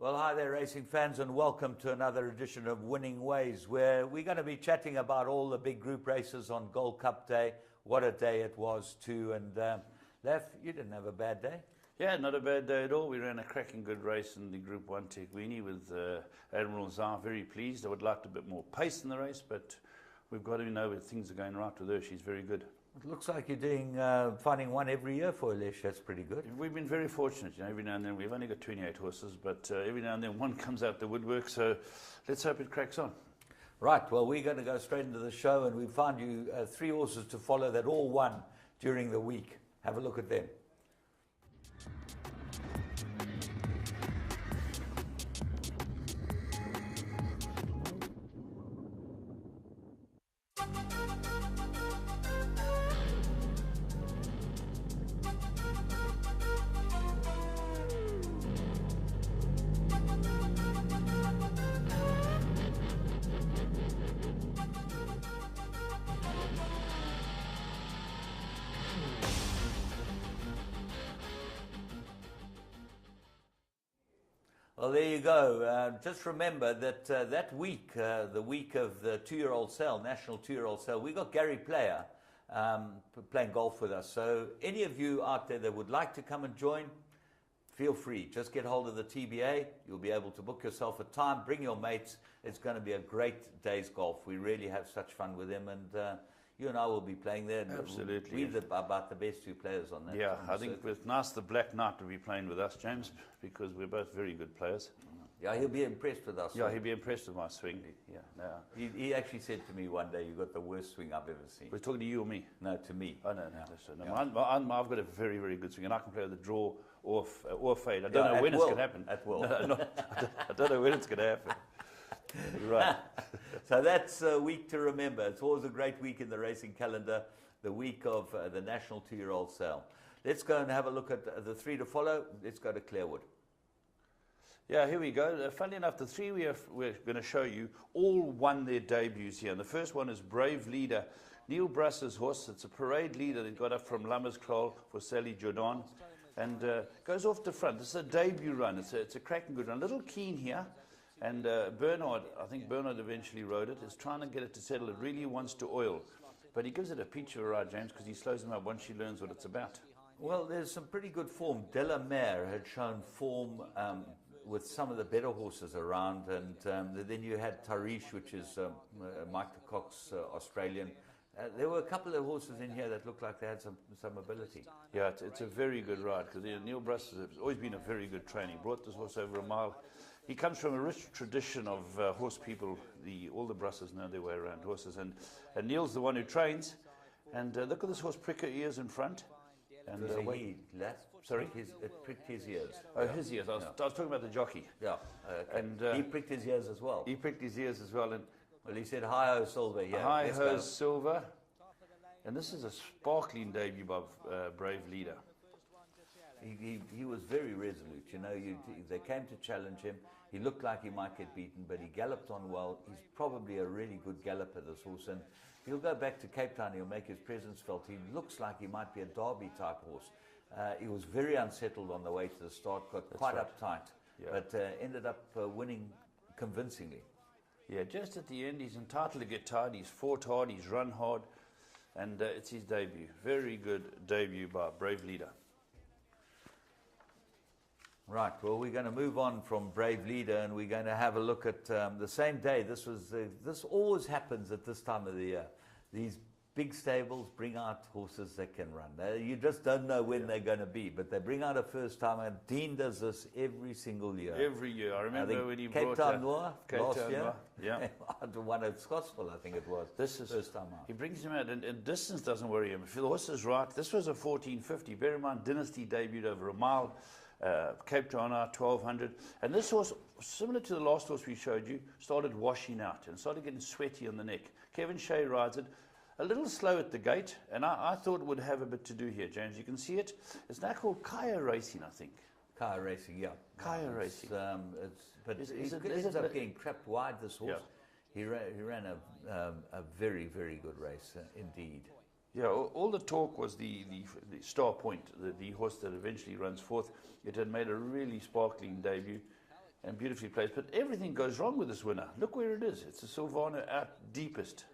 Well, hi there, racing fans, and welcome to another edition of Winning Ways, where we're going to be chatting about all the big group races on Gold Cup Day. What a day it was, too. And, Lef, you didn't have a bad day? Yeah, not a bad day at all. We ran a cracking good race in the Group 1 Tekwini with Admiral Zah. Very pleased. I would like a bit more pace in the race, but we've got to know that things are going right with her. She's very good. It looks like you're doing finding one every year for Alesh. That's pretty good. We've been very fortunate. You know, every now and then we've only got 28 horses, but every now and then one comes out the woodwork. So let's hope it cracks on. Right. Well, we're going to go straight into the show, and we found you 3 horses to follow that all won during the week. Have a look at them. Well, there you go. Just remember that that week, the week of the 2-year-old sale, National 2-year-old sale, we got Gary Player playing golf with us. So any of you out there that would like to come and join, feel free. Just get hold of the TBA. You'll be able to book yourself a time. Bring your mates. It's going to be a great day's golf. We really have such fun with him, and you and I will be playing there. Absolutely. We're about the best 2 players on that. Yeah, I think it's nice the Black Knight to be playing with us, James, because we're both very good players. Yeah, he'll be impressed with us. Yeah, he'll be impressed with my swing. Yeah, no. He actually said to me one day, "You got the worst swing I've ever seen." We're talking to you or me? No, to me. Oh, no. Yeah. I've got a very, very good swing, and I can play with the draw or fade. I don't know when it's going to happen. At will. I don't know when it's going to happen. Right. So that's a week to remember. It's always a great week in the racing calendar, the week of the National 2-year-old sale. Let's go and have a look at the 3 to follow. Let's go to Clarewood. Yeah, here we go. Funnily enough, the 3 we're going to show you all won their debuts here. And the first one is Brave Leader, Neil Brass's horse. It's a parade leader that got up from Lammerskral for Sally Jordan. And goes off the front. This is a debut run. It's a cracking good run. A little keen here. And Bernard, I think Bernard eventually rode it, is trying to get it to settle. It really wants to oil. But he gives it a peach of a ride, James, because he slows him up once she learns what it's about. Well, there's some pretty good form. Delamere had shown form with some of the better horses around. And then you had Tarish, which is Mike de Kock's Australian. There were a couple of horses in here that looked like they had some ability. Yeah, it's a very good ride, because Neil Brass has always been a very good trainer. He brought this horse over a mile. He comes from a rich tradition of horse people. All the Brusses know their way around horses. And Neil's the one who trains. And look at this horse prick her ears in front. And Sorry? It pricked his ears. Oh, yeah. His ears. I was talking about the jockey. Yeah. And he pricked his ears as well. He pricked his ears as well. And well, he said, "Hi-ho, Silver." Yeah, Hi-ho, Silver. And this is a sparkling debut by Brave Leader. He was very resolute. You know, they came to challenge him. He looked like he might get beaten, but he galloped on well. He's probably a really good galloper, this horse. And he'll go back to Cape Town. He'll make his presence felt. He looks like he might be a Derby-type horse. He was very unsettled on the way to the start, got quite uptight, but ended up winning convincingly. Yeah, just at the end, he's entitled to get tired. He's fought hard, he's run hard, and it's his debut. Very good debut by Brave Leader. Right, well, we're going to move on from Brave Leader, and we're going to have a look at the same day. This always happens at this time of the year. These big stables bring out horses that can run. You just don't know when they're going to be, but they bring out a first timer. Dean does this every single year. Every year. I remember when he Cape brought Town Noir last year. Yeah. Won at Scottsville, I think it was. This is first time out. He brings him out, and distance doesn't worry him. If the horse is right, this was a 1450. Bear in mind, Dynasty debuted over a mile. Cape Town 1200, and this horse, similar to the last horse we showed you, started washing out and started getting sweaty on the neck. Kevin Shea rides it a little slow at the gate, and I thought it would have a bit to do here, James. You can see it. It's now called Kaya Racing, I think. Kaya Racing, yeah. Kaya Racing. But he ends up getting trapped wide, this horse. Yeah. He ran a very, very good race, indeed. Yeah, all the talk was the Star Point, the horse that eventually runs fourth. It had made a really sparkling debut, and beautifully placed. But everything goes wrong with this winner. Look where it is. It's a Silvano out deepest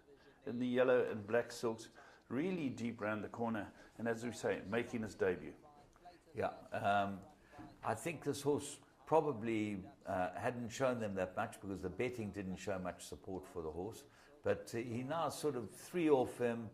in the yellow and black silks, really deep round the corner. And as we say, making his debut. Yeah, I think this horse probably hadn't shown them that much because the betting didn't show much support for the horse. But he now sort of 3 off him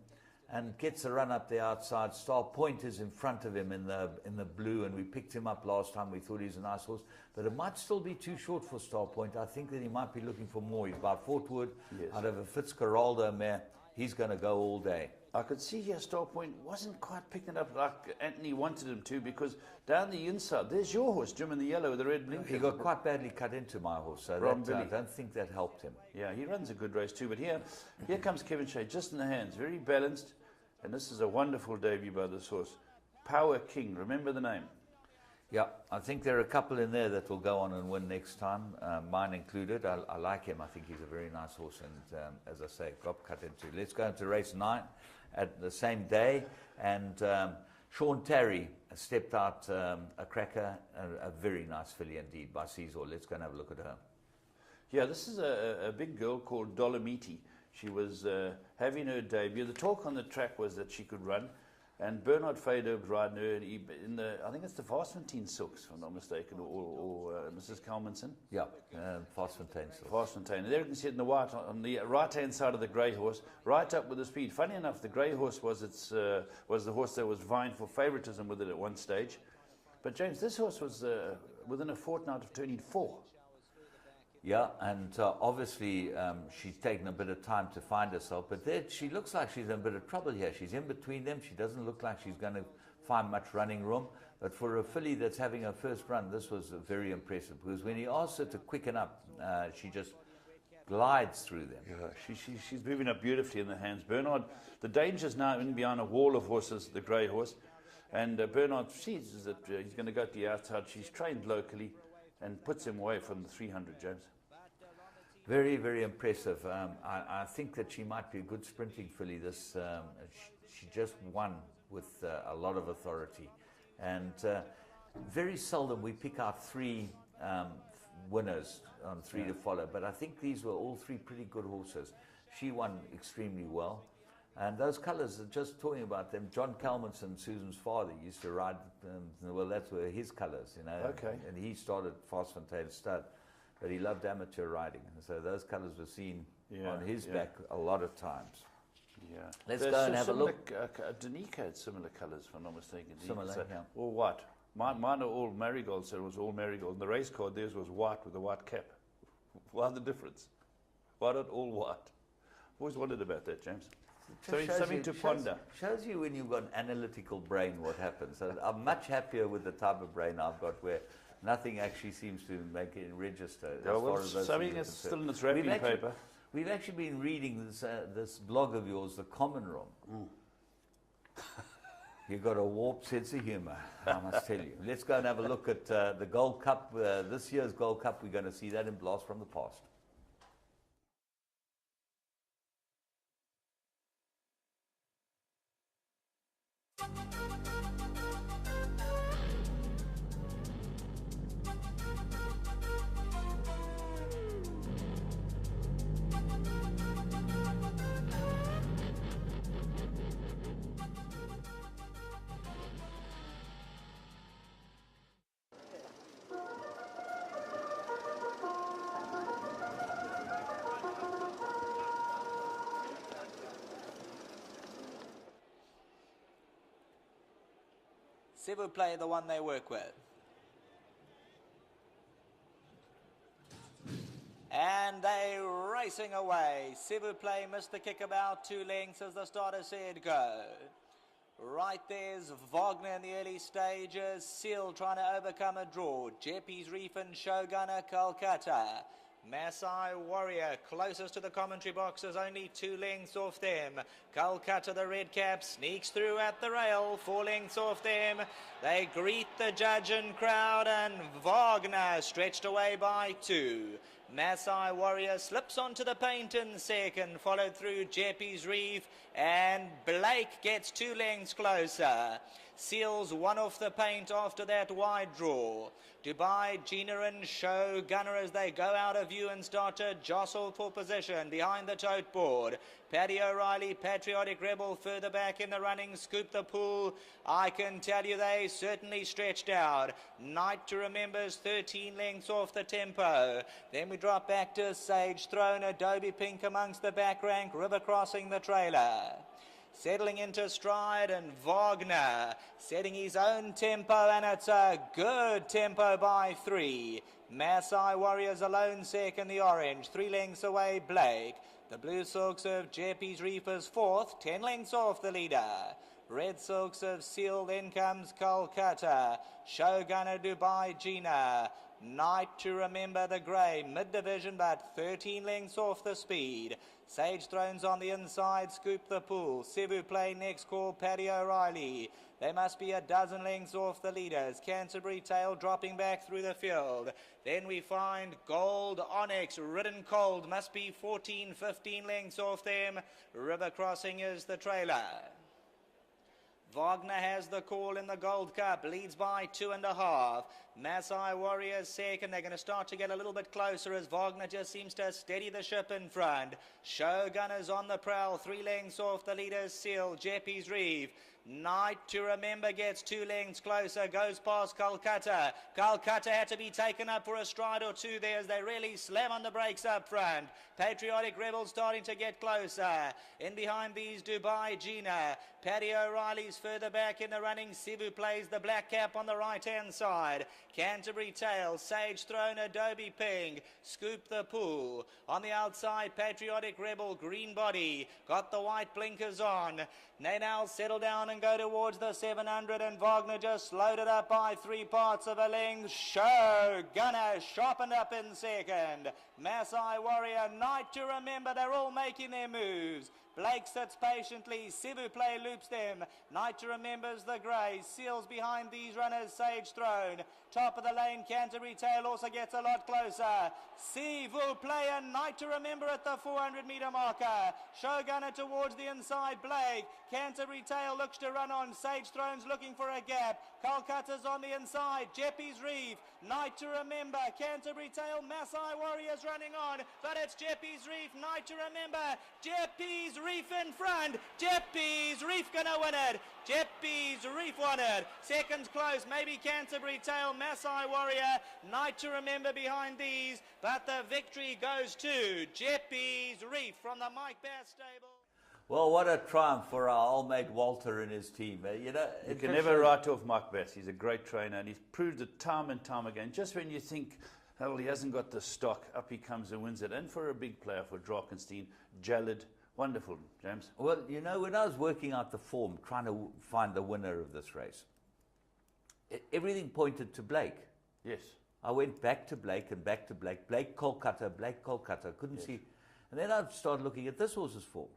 and gets a run up the outside. Star Point is in front of him in the blue, and we picked him up last time. We thought he's a nice horse, but it might still be too short for Star Point. I think that he might be looking for more. He's by Fort Wood, out of a Fitzcarraldo mare. He's going to go all day. I could see here Star Point wasn't quite picking up like Anthony wanted him to, because down the inside, there's your horse, Jim, in the yellow with the red blinker. He got quite badly cut into my horse, so that, I don't think that helped him. Yeah, he runs a good race too, but here comes Kevin Shea, just in the hands, very balanced, and this is a wonderful debut by this horse. Power King, remember the name? Yeah, I think there are a couple in there that will go on and win next time, mine included. I like him. I think he's a very nice horse, and as I say, got cut into. Let's go into race 9 at the same day, and Sean Terry stepped out a cracker, a very nice filly indeed by Caesar. Let's go and have a look at her. Yeah, this is a big girl called Dolomiti. She was having her debut. The talk on the track was that she could run, and Bernard Fader was riding her in the, I think it's the Varsfontein Silks, if I'm not mistaken, or Mrs. Kalmanson. Yeah, Varsfontein Silks. Varsfontein. And there you can see it in the white, on the right-hand side of the grey horse, right up with the speed. Funny enough, the grey horse was the horse that was vying for favouritism with it at one stage. But James, this horse was within a fortnight of turning 4. Yeah, and obviously she's taken a bit of time to find herself, but there, she looks like she's in a bit of trouble here. She's in between them. She doesn't look like she's going to find much running room. But for a filly that's having her first run, this was very impressive, because when he asked her to quicken up, she just glides through them. Yeah, she's moving up beautifully in the hands. Bernard, the danger's now in behind a wall of horses, the grey horse, and Bernard sees that he's going to go to the outside. She's trained locally and puts him away from the 300, James. Very, very impressive. I think that she might be a good sprinting filly. She just won with a lot of authority. And very seldom we pick out 3 winners on 3 to follow. But I think these were all 3 pretty good horses. She won extremely well. And those colours, just talking about them, John Kalmanson, Susan's father, used to ride, well, that's were his colours, you know. Okay. And he started Varsfontein Stud, but he loved amateur riding. So those colours were seen on his back a lot of times. Yeah. Let's go and have a look. Danica had similar colours, if I'm not mistaken. Similar, yeah. All white. Mine are all marigold, so it was all marigold. And the race card, theirs was white with a white cap. Why the difference? Why not all white? Always wondered about that, James. So something to ponder. Shows you when you've got an analytical brain what happens. So I'm much happier with the type of brain I've got, where nothing actually seems to make it register. Something is still in its wrapping paper. We've actually been reading this blog of yours, The Common Room. You've got a warped sense of humour, I must tell you. Let's go and have a look at the Gold Cup. This year's Gold Cup, we're going to see that in Blast from the Past. Cebu play the one they work with. And they're racing away. Cebu play missed the kick about 2 lengths as the starter said go. Right there's Wagner in the early stages. Seal trying to overcome a draw. Jeppy's Reef and Shogunner Calcutta. Masai Warrior closest to the commentary boxes, only 2 lengths off them. Calcutta, the red cap, sneaks through at the rail, 4 lengths off them. They greet the judge and crowd, and Wagner stretched away by 2. Masai Warrior slips onto the paint in second, followed through Jeppy's Reef, and Blake gets 2 lengths closer. Seals one off the paint after that wide draw. Dubai, Gina and Show Gunner as they go out of view and start to jostle for position behind the tote board. Paddy O'Reilly, Patriotic Rebel further back in the running, Scoop the Pool. I can tell you they certainly stretched out. Night to Remember's 13 lengths off the tempo. Then we drop back to Sage Throne, Adobe Pink amongst the back rank, River crossing the trailer. Settling into stride, and Wagner setting his own tempo, and it's a good tempo by 3. Maasai Warriors alone second, the orange 3 lengths away Blake. The Blue Silks of Jeppy's Reefers fourth, 10 lengths off the leader. Red Silks of Seal, then comes Kolkata. Shogunner Dubai Gina. Night to Remember the grey, mid-division but 13 lengths off the speed. Sage Thrones on the inside, Scoop the Pool. Cebu Play next call, Paddy O'Reilly. They must be a dozen lengths off the leaders. Canterbury Tail dropping back through the field. Then we find Gold Onyx, Ridden Cold, must be 14, 15 lengths off them. River Crossing is the trailer. Wagner has the call in the Gold Cup, leads by 2.5. Maasai Warriors second. They're going to start to get a little bit closer as Wagner just seems to steady the ship in front. Showgunners on the prowl, 3 lengths off the leaders Seal, Jeppy's Reef. Night to Remember gets 2 lengths closer, goes past Kolkata. Kolkata had to be taken up for a stride or two there as they really slam on the brakes up front. Patriotic Rebel starting to get closer. In behind these, Dubai Gina. Paddy O'Reilly's further back in the running. Cebu plays the black cap on the right-hand side. Canterbury Tail, Sage Throne, Adobe Ping. Scoop the Pool. On the outside, Patriotic Rebel, green body. Got the white blinkers on. They now settle down and go towards the 700, and Wagner just loaded up by 3 parts of a length. Show Gunner sharpened up in second. Maasai Warrior, Night to Remember, they're all making their moves. Blake sits patiently, Cebu Play loops them. Night to Remember's the grey, Seals behind these runners, Sage Throne. Top of the lane, Canterbury Tail also gets a lot closer. Cebu Play and Night to Remember at the 400 metre marker. Showgunner towards the inside, Blake. Canterbury Tail looks to run on, Sage Throne's looking for a gap. Kolkata's on the inside, Jeppy's Reef. Night to Remember, Canterbury Tail, Maasai Warriors running on, but it's Jeppy's Reef, Night to Remember, Jeppy's Reef in front, Jeppy's Reef gonna win it, Jeppy's Reef won it, seconds close, maybe Canterbury Tail, Maasai Warrior, Night to Remember behind these, but the victory goes to Jeppy's Reef from the Mike Bass stable. Well, what a triumph for our old mate Walter and his team. You can never write off Mike Bass. He's a great trainer, and he's proved it time and time again. Just when you think, well, he hasn't got the stock, up he comes and wins it. And for a big player, for Drakenstein, Jalid, wonderful, James. Well, when I was working out the form, trying to find the winner of this race, everything pointed to Blake. Yes. I went back to Blake and back to Blake. Blake Kolkata, couldn't see. And then I started looking at this horse's form.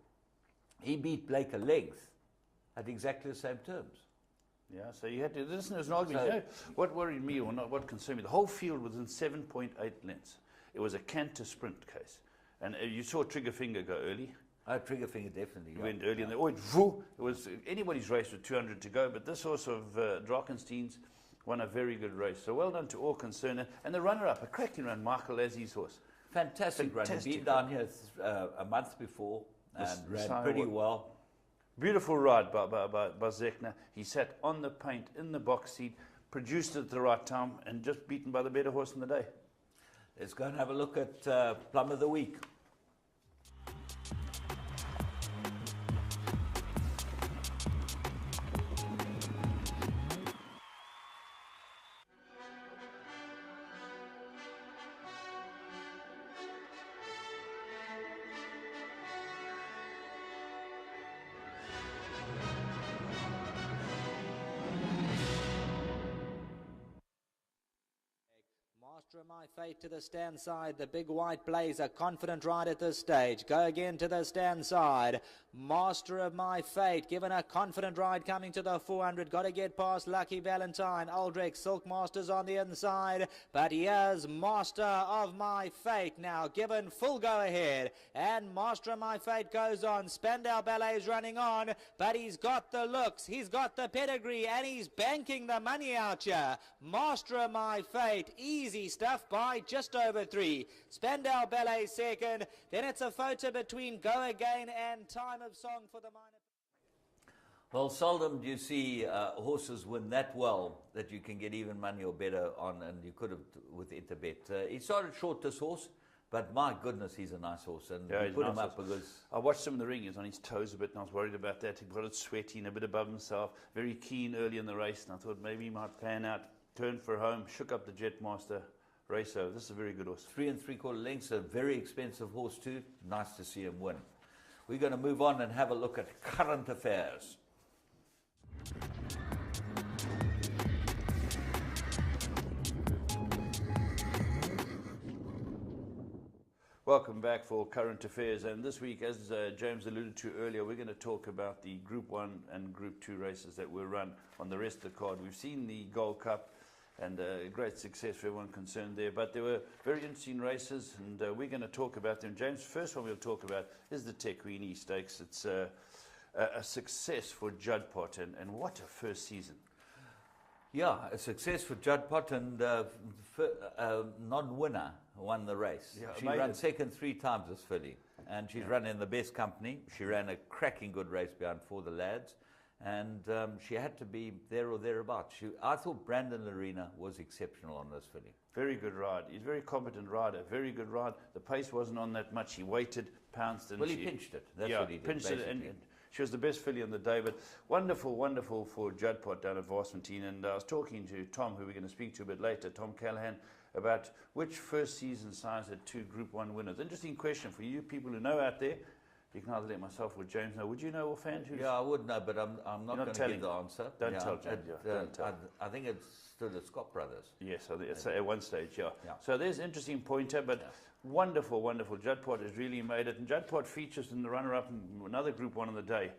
He beat Blake a length at exactly the same terms. Yeah, so you had to, this was an argument. What worried me, or not what concerned me, the whole field was in 7.8 lengths. It was a canter sprint case. And you saw Triggerfinger go early. Oh, Triggerfinger definitely. He went early, and they always, it was anybody's race with 200 to go, but this horse of Drakenstein's won a very good race. So well done to all concerned. And the runner-up, a cracking run, Michael Lassie's horse. Fantastic run. He'd been down here a month before. And ran pretty well. Beautiful ride by Zechner. He sat on the paint, in the box seat, produced it at the right time, and just beaten by the better horse in the day. Let's go and have a look at Plum of the Week. Master of My Fate to the stand side. The big white blazer, confident ride at this stage. Go again to the stand side. Master of My Fate, given a confident ride coming to the 400. Got to get past Lucky Valentine. Aldrich, Silk Masters on the inside. But here's Master of My Fate now, given full go ahead. And Master of My Fate goes on. Spandau Ballet is running on, but he's got the looks, he's got the pedigree, and he's banking the money out here. Master of My Fate, easy stuff by just over 3. Spandau Ballet second. Then it's a photo between Go Again and Time of Song for the minor. Well, seldom do you see horses win that well that you can get even money or better on, and you could have with Interbet. He started short, this horse, but my goodness, he's a nice horse, and Yeah, we he's put a him nice up horse. because I watched him in the ring. He was on his toes a bit, and I was worried about that. He got it sweaty and a bit above himself. Very keen early in the race, and I thought maybe he might pan out. Turned for home, shook up the Jetmaster race over. This is a very good horse. 3 3/4 lengths, a very expensive horse too. Nice to see him win. We're going to move on and have a look at current affairs. Welcome back for Current Affairs, and this week, as James alluded to earlier, we're going to talk about the Group 1 and Group 2 races that were run on the rest of the card. We've seen the Gold Cup, and great success for everyone concerned there, but there were very interesting races, and we're going to talk about them. James, first one we'll talk about is the Tekwini Stakes. It's a success for Judd Pot, and what a first season. Yeah, a success for Judd Pot, and non-winner won the race. Yeah, she amazing. ran second 3 times this filly, and she's run in the best company. She ran a cracking good race behind For the Lads, and she had to be there or thereabouts. I thought Brandon Lorena was exceptional on this filly. Very good ride. He's a very competent rider. Very good ride. The pace wasn't on that much. He waited, pounced, and Well, he pinched it. That's yeah, what he did, pinched it, basically. and she was the best filly on the day. But wonderful, wonderful for Judd Pot down at Varsfontein. And I was talking to Tom, who we're going to speak to a bit later, Tom Callahan, about which first season sides had 2 Group 1 winners. Interesting question for you people who know out there. You can either let myself or James know. Would you know offhand? Yeah, I would know, but I'm not going to give the answer. Don't tell, James. Don't tell. I think it's still the Scott brothers. Yes, I think it's at one stage, yeah. Yeah. So there's an interesting pointer, but wonderful, wonderful. Judd Pot has really made it, and Judd Pot features in the runner-up in another Group 1 on the day.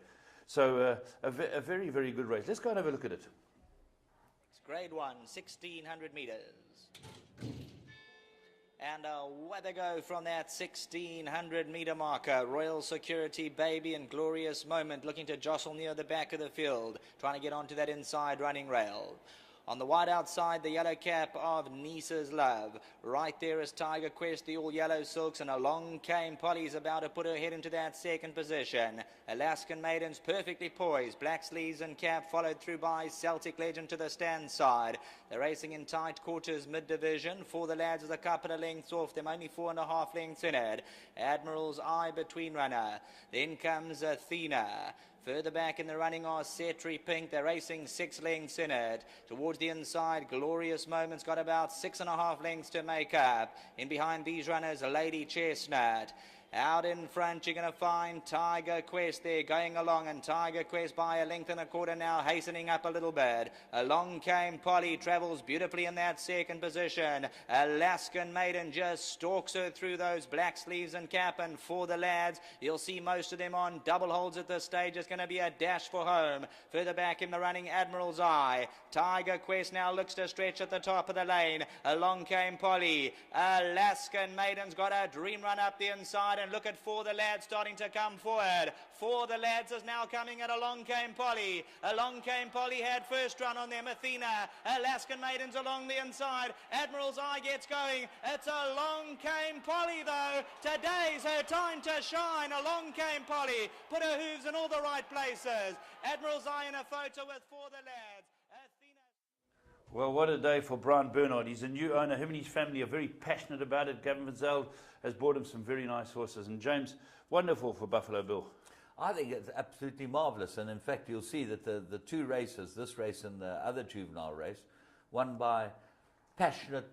So a very, very good race. Let's go and have a look at it. It's grade 1, 1600 meters. And away they go from that 1600 meter marker. Royal Security Baby and Glorious Moment looking to jostle near the back of the field, trying to get onto that inside running rail. On the wide outside, the yellow cap of Nisa's Love. Right there is Tiger Quest, the all yellow silks, and along came Polly's about to put her head into that second position. Alaskan Maidens perfectly poised. Black sleeves and cap followed through by Celtic Legend to the stand side. They're racing in tight quarters mid-division. For the Lads is a couple of lengths off them, only 4.5 lengths in it. Admiral's Eye between runner. Then comes Athena. Further back in the running are Setri Pink. They're racing 6 lengths in it. Towards the inside, Glorious Moments got about 6.5 lengths to make up. In behind these runners, Lady Chestnut. Out in front, you're going to find Tiger Quest there going along, and Tiger Quest by 1.25 now, hastening up a little bit. Along came Polly, travels beautifully in that second position. Alaskan Maiden just stalks her through those black sleeves and cap, and For the Lads, you'll see most of them on double holds at this stage. It's going to be a dash for home. Further back in the running, Admiral's Eye. Tiger Quest now looks to stretch at the top of the lane. Along came Polly. Alaskan Maiden's got a dream run up the inside, and look at For the Lads starting to come forward. For the Lads is now coming, and along came Polly. Along came Polly, had first run on them. Athena, Alaskan Maidens along the inside. Admiral's Eye gets going. It's along came Polly though. Today's her time to shine. Along came Polly. Put her hooves in all the right places. Admiral's Eye in a photo with For the Lads. Well, what a day for Brian Bernard. He's a new owner. Him and his family are very passionate about it. Gavin Vizel has bought him some very nice horses. And James, wonderful for Buffalo Bill. I think it's absolutely marvellous. And in fact, you'll see that the 2 races, this race and the other juvenile race, won by passionate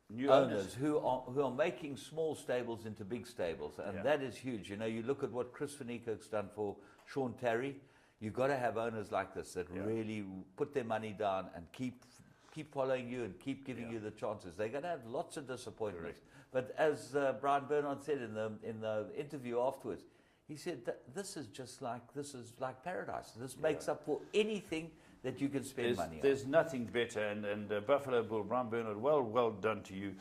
New owners who are making small stables into big stables. And that is huge. You know, you look at what Chris Van Niekerk's done for Sean Terry. You've got to have owners like this that really put their money down and keep keep following you and keep giving you the chances. They're going to have lots of disappointments. But as Brian Bernard said in the interview afterwards, he said that this is like paradise. This makes up for anything that you can spend money on. There's nothing better, and Buffalo Bull, Brian Bernard, well done to you.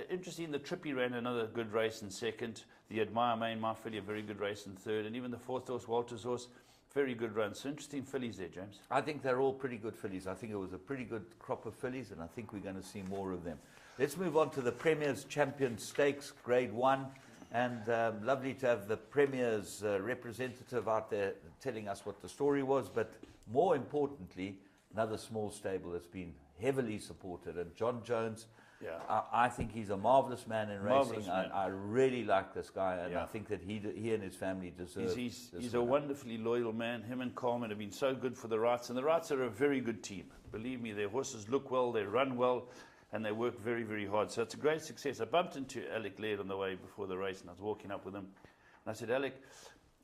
Interesting, the Trippy ran another good race in second. The Admire Main, my filly, a very good race in third, and even the fourth horse, Walter's horse, very good run. So interesting fillies there, James. I think they're all pretty good fillies. I think it was a pretty good crop of fillies, and I think we're going to see more of them. Let's move on to the Premier's Champion Stakes, Grade 1. And lovely to have the Premier's representative out there telling us what the story was. But more importantly, another small stable that's been heavily supported. And John Jones, I think he's a marvellous man in racing. I really like this guy, and I think that he and his family deserve He's a wonderfully loyal man. Him and Carmen have been so good for the Wrights. And the Wrights are a very good team. Believe me, their horses look well, they run well, and they work very, very hard. So it's a great success. I bumped into Alec Laird on the way before the race, and I was walking up with him. And I said, Alec,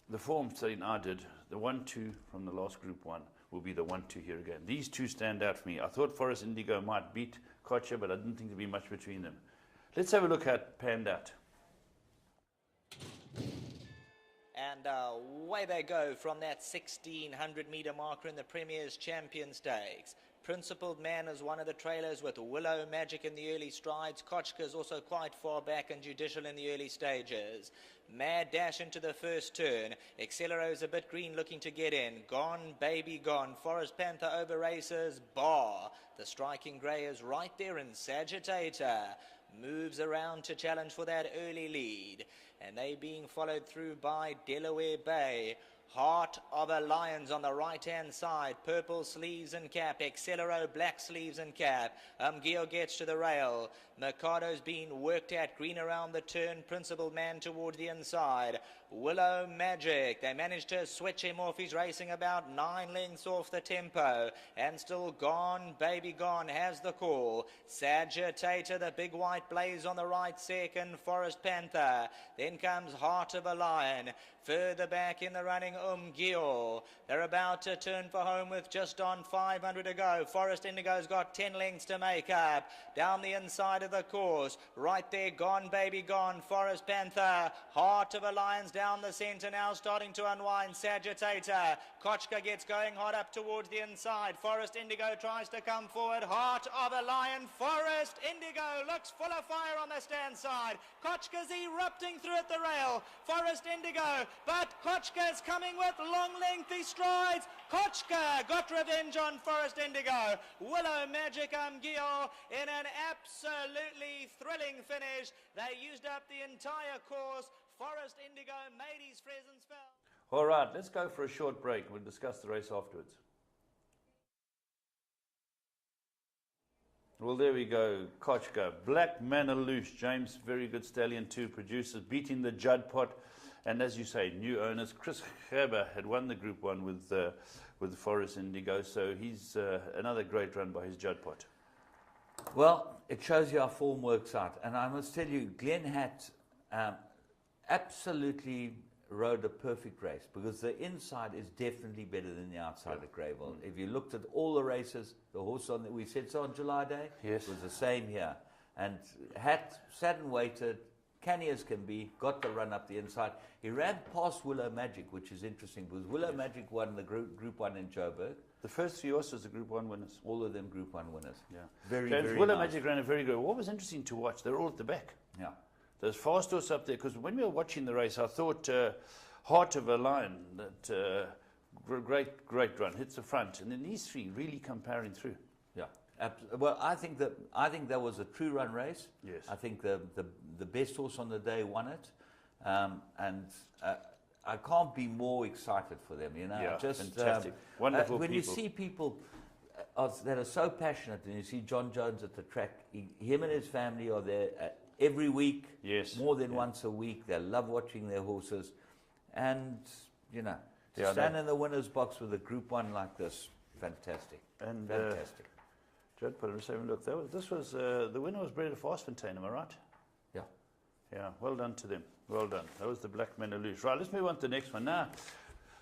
the form study I did, the 1-2 from the last Group 1 will be the 1-2 here again. These two stand out for me. I thought Forest Indigo might beat Kocha, but I didn't think there'd be much between them. Let's have a look at it panned out. And away they go from that 1,600-metre marker in the Premier's Champion Stakes. Principled Man is one of the trailers with Willow Magic in the early strides. Kochka is also quite far back and Judicial in the early stages. Mad Dash into the first turn. Accelero's a bit green looking to get in. Gone, Baby Gone. Forest Panther over races. Bar. The Striking Grey is right there in Sagittator. Moves around to challenge for that early lead. And they being followed through by Delaware Bay. Heart of a Lions on the right-hand side. Purple sleeves and cap. Accelero, black sleeves and cap. Gio gets to the rail. Mercado's been worked at. Green around the turn. Principled Man towards the inside. Willow Magic. They managed to switch him off. He's racing about 9 lengths off the tempo. And still Gone, Baby Gone has the call. Sagittator, the big white blaze on the right second. Forest Panther. Then comes Heart of a Lion. Further back in the running, Gio. They're about to turn for home with just on 500 to go. Forest Indigo's got 10 lengths to make up. Down the inside of the course. Right there, Gone, Baby Gone. Forest Panther. Heart of a Lion's down the centre now, starting to unwind. Sagittator. Kochka gets going hot up towards the inside. Forest Indigo tries to come forward. Heart of a Lion. Forest Indigo looks full of fire on the stand side. Kochka's erupting through at the rail. Forest Indigo. But Kochka's coming with long lengthy strides. Kochka got revenge on Forest Indigo. Willow Magic Gio in an absolutely thrilling finish. They used up the entire course. Forest Indigo made his presence felt. All right, let's go for a short break. We'll discuss the race afterwards. Well, there we go. Kochka. Black Manor Loose. James, very good stallion too. Producers beating the Judd Pot. And as you say, new owners. Chris Gerber had won the Group 1 with Forest Indigo. So he's another great run by his Judd Pot. Well, it shows you how form works out. And I must tell you, Glenn Hatt absolutely rode a perfect race because the inside is definitely better than the outside at Greyville. If you looked at all the races, the horse on that we said so on July Day, yes, was the same here. And Hatt sat and waited, canny as can be, got the run up the inside. He ran past Willow Magic, which is interesting because Willow Magic won the Group 1 in Joburg. The first 3 horses are Group 1 winners. All of them Group 1 winners. Yeah. Very Willow nice. Magic ran a very good. What was interesting to watch, they're all at the back. Yeah. There's fast horse up there, because when we were watching the race, I thought Heart of a Lion, that great run, hits the front, and then these three really come powering through. Yeah. Well, I think that was a true run race. Yes. I think the best horse on the day won it, and I can't be more excited for them. You know, Yeah, just fantastic, wonderful when people. you see people that are so passionate, and you see John Jones at the track, him and his family are there every week, Yes. more than once a week. They love watching their horses, and you know, to stand in the winner's box with a Group 1 like this, fantastic, And fantastic. Judd put it, look, this was the winner was bred at Fastfontein, am I right? Yeah. Yeah, well done to them. Well done. That was the Black Manor Loose. Right, let's move on to the next one. Now,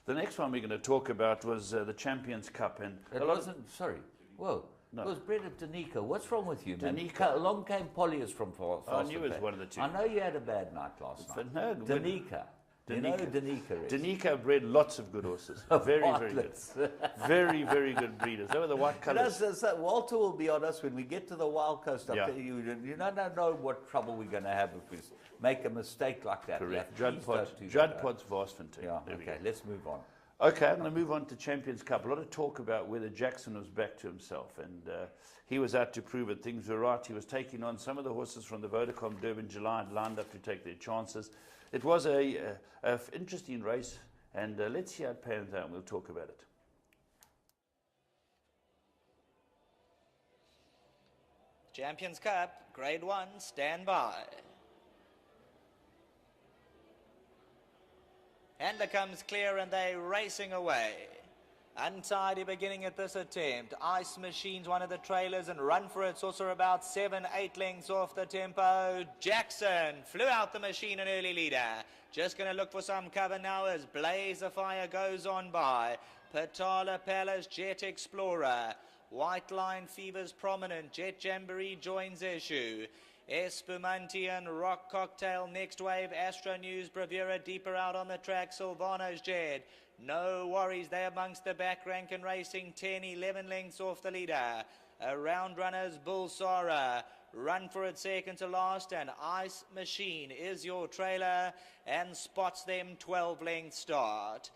the next one we're going to talk about was the Champions Cup. And It wasn't, sorry, well, It was bred at Danica. What's wrong with you, man? Danica. Along came Polyus from Fast. I knew it was one of the two. I know you had a bad night last night. But no, Danica. You know who Danica is? Danica bred lots of good horses. Very, very good. Very, very good breeders. They were the white colours. Walter will be on us when we get to the Wild Coast. Yeah. You don't know what trouble we're going to have if we make a mistake like that. Correct. Judd Pod's Vastfontein. Yeah, okay, let's move on. Okay, I'm going to move on to Champions Cup. A lot of talk about whether Jackson was back to himself, and he was out to prove it. Things were right. He was taking on some of the horses from the Vodacom Durban July and lined up to take their chances. It was a interesting race, and let's see how it pans out, and we'll talk about it. Champions Cup, Grade 1, stand by. Handler comes clear and they're racing away. Untidy beginning at this attempt. Ice Machine's one of the trailers and Run For It's also about 7-8 lengths off the tempo. Jackson flew out the machine, an early leader. Just going to look for some cover now as Blaze of Fire goes on by. Patala Palace, Jet Explorer. White Line Fever's prominent. Jet Jamboree joins issue. Espumanti and Rock Cocktail, next wave, Astro News, Bravura deeper out on the track, Silvano's Jed. No worries, they're amongst the back rank and racing 10, 11 lengths off the leader. Around runners, Bulsara. Run For It second to last, and Ice Machine is your trailer and spots them 12 length start.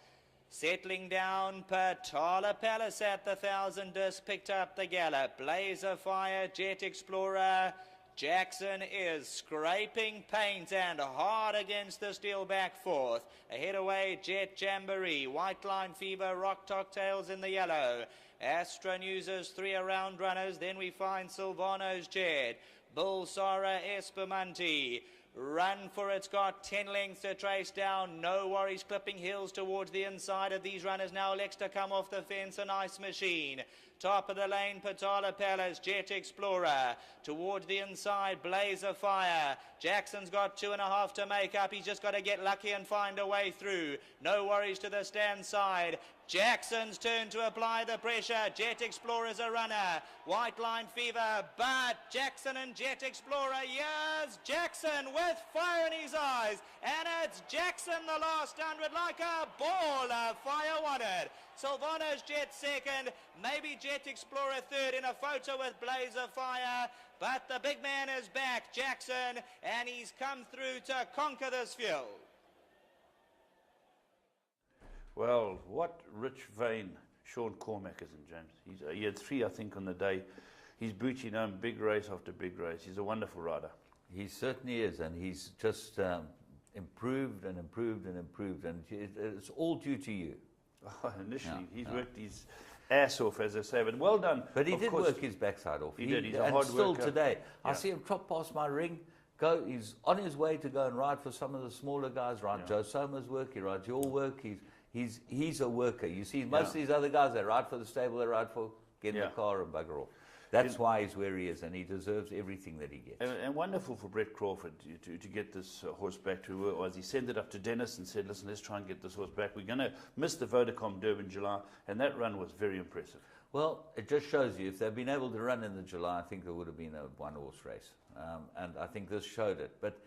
Settling down, Patala Palace at the 1,000 disc, picked up the gallop. Blaze of Fire, Jet Explorer. Jackson is scraping paint and hard against the steel back fourth. Ahead away, Jet Jamboree, White Line Fever, Rock Cocktails in the yellow. Astro News's 3 around runners. Then we find Silvano's Jed, Bulsara, Espumanti. Run For It's got 10 lengths to trace down. No worries, clipping hills towards the inside of these runners. Now elects to come off the fence, an Ice Machine. Top of the lane, Patala Palace, Jet Explorer. Towards the inside, Blaze of Fire. Jackson's got 2.5 to make up. He's just got to get lucky and find a way through. No worries to the stand side. Jackson's turn to apply the pressure. Jet Explorer's a runner. White Line Fever, but Jackson and Jet Explorer, yes, Jackson with fire in his eyes. And it's Jackson the last 100 like a ball of fire wanted. Silvano's Jet second, maybe Jet Explorer third in a photo with Blaze of Fire. But the big man is back, Jackson, and he's come through to conquer this field. Well, what rich vein Sean Cormack is in, James. He had 3, I think, on the day. He's booting home big race after big race. He's a wonderful rider. He certainly is, and he's just improved and improved and improved, and it's all due to you. Initially, he's worked his ass off, as I say, but well done. But he did work his backside off. He did. He's a and hard still worker. today, Yeah. I see him trot past my ring. He's on his way to go and ride for some of the smaller guys. Ride Joe Soma's work. He rides your work. He's a worker. You see, most of these other guys, they ride for the stable. They ride for get in the car and bugger off. That's why he's where he is, and he deserves everything that he gets. And wonderful for Brett Crawford to get this horse back to where it was. He sent it up to Dennis and said, listen, let's try and get this horse back. We're going to miss the Vodacom Durban July, and that run was very impressive. Well, it just shows you, if they'd been able to run in the July, I think there would have been a one-horse race. And I think this showed it. But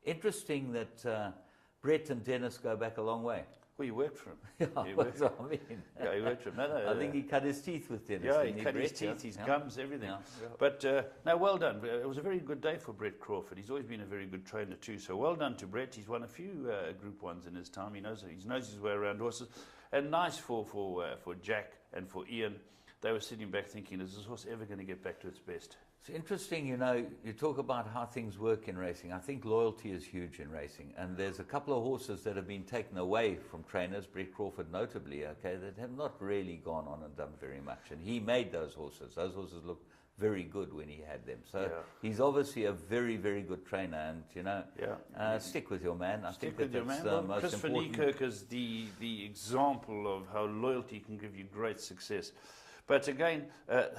interesting that Brett and Dennis go back a long way. Well, you worked for him. Yeah, You that's worked- what I mean. Yeah, he worked for him. No, I think he cut his teeth with Dennis. Yeah, he didn't cut his Brett? teeth, his Yeah. gums, everything. Yeah. But no, well done. It was a very good day for Brett Crawford. He's always been a very good trainer too. So well done to Brett. He's won a few Group 1s in his time. He knows his way around horses. And nice for Jack and for Ian. They were sitting back thinking, is this horse ever going to get back to its best? It's interesting, you talk about how things work in racing. I think loyalty is huge in racing. And there's a couple of horses that have been taken away from trainers, Brett Crawford notably, that have not really gone on and done very much. And he made those horses. Those horses looked very good when he had them. So he's obviously a very, very good trainer. And, stick with your man. I think Stick with your that's man. Well, most Chris van important. Niekerk is the example of how loyalty can give you great success. But again,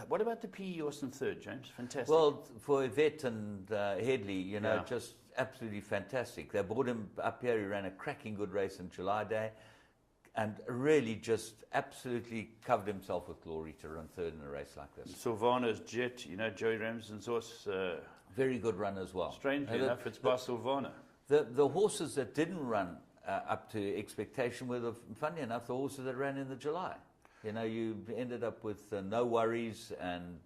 what about the PE Austin third, James? Fantastic. Well, for Yvette and Headley, just absolutely fantastic. They brought him up here. He ran a cracking good race in July Day. and really just absolutely covered himself with glory to run third in a race like this. Silvana's Jet, you know, Joey Ramsden's horse. Very good run as well. Strangely enough, it's by Silvana. The horses that didn't run up to expectation were, funny enough, the horses that ran in the July. You know, you ended up with No Worries, and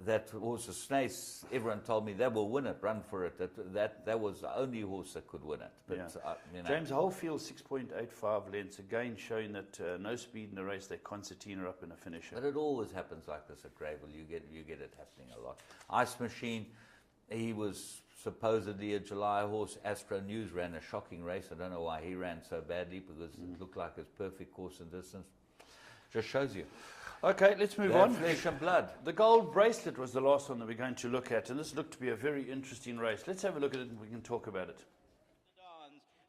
that horse, Snace, everyone told me that will win it, run for it. That was the only horse that could win it. But, Yeah. You know, James, whole field 6.85 lengths, again showing that no speed in the race, they concertina up in a finisher. but it always happens like this at Greyville. You get it happening a lot. Ice Machine, he was supposedly a July horse. Astro News ran a shocking race. I don't know why he ran so badly, because it looked like his perfect course and distance. Just shows you. Okay, let's move They have on. flesh and blood. The gold bracelet was the last one that we're going to look at, and this looked to be a very interesting race. Let's have a look at it and we can talk about it.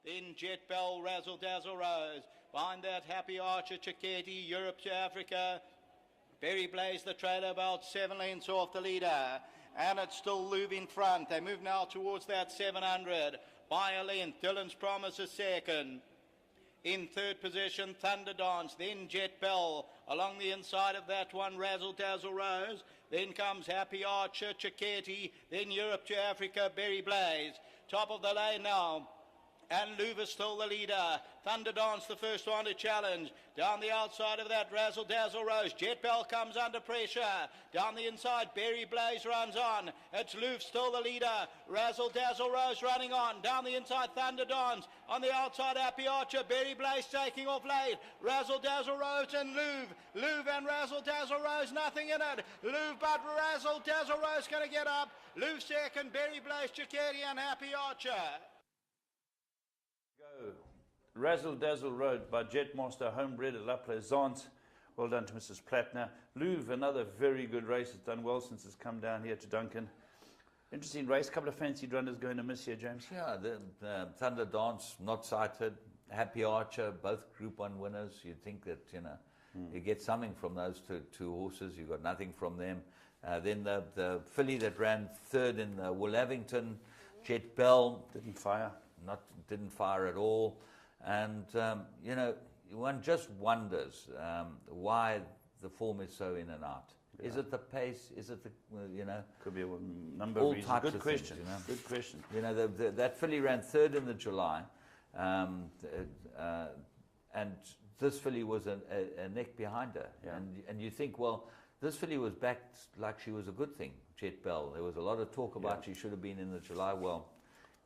Then Jet Bell, Razzle Dazzle Rose. Behind that, Happy Archer, Chiquetti, Europe to Africa. Berry Blaze, the trailer, about 7 lengths off the leader. And it's still Louvre in front. They move now towards that 700. By a length, Dylan's Promise is second. In third position, Thunder Dance, then Jet Bell. Along the inside of that one, Razzle Dazzle Rose. Then comes Happy Archer, Chiquetti. Then Europe to Africa, Berry Blaze. Top of the lane now. And Louvre still the leader. Thunder Dance the first one to challenge. Down the outside of that, Razzle Dazzle Rose. Jet Bell comes under pressure. Down the inside, Berry Blaze runs on. It's Louvre still the leader. Razzle Dazzle Rose running on. Down the inside, Thunder Dance. On the outside, Happy Archer. Berry Blaze taking off late. Razzle Dazzle Rose and Louvre. Louvre and Razzle Dazzle Rose, nothing in it. Louvre, but Razzle Dazzle Rose going to get up. Louvre second, Berry Blaze, Chiquetti and Happy Archer. Razzle Dazzle Road by Jetmaster, homebred at La Plaisance. Well done to Mrs. Plattner. Louvre, another very good race. It's done well since it's come down here to Duncan. Interesting race. A couple of fancied runners going to miss here, James. Yeah, the Thunder Dance, not sighted. Happy Archer, both Group 1 winners. You'd think that, you know, you get something from those two horses. You got nothing from them. Then the filly that ran third in Willavington, Jet Bell, Didn't fire. didn't fire at all. And, you know, one just wonders why the form is so in and out. Yeah. Is it the pace? Is it the, you know? Could be a number of reasons. Good question. Things, you know? Good question. You know, that filly ran third in the July. And this filly was a neck behind her. Yeah. And you think, well, this filly was backed like she was a good thing, Jet Bell. There was a lot of talk about she should have been in the July. Well,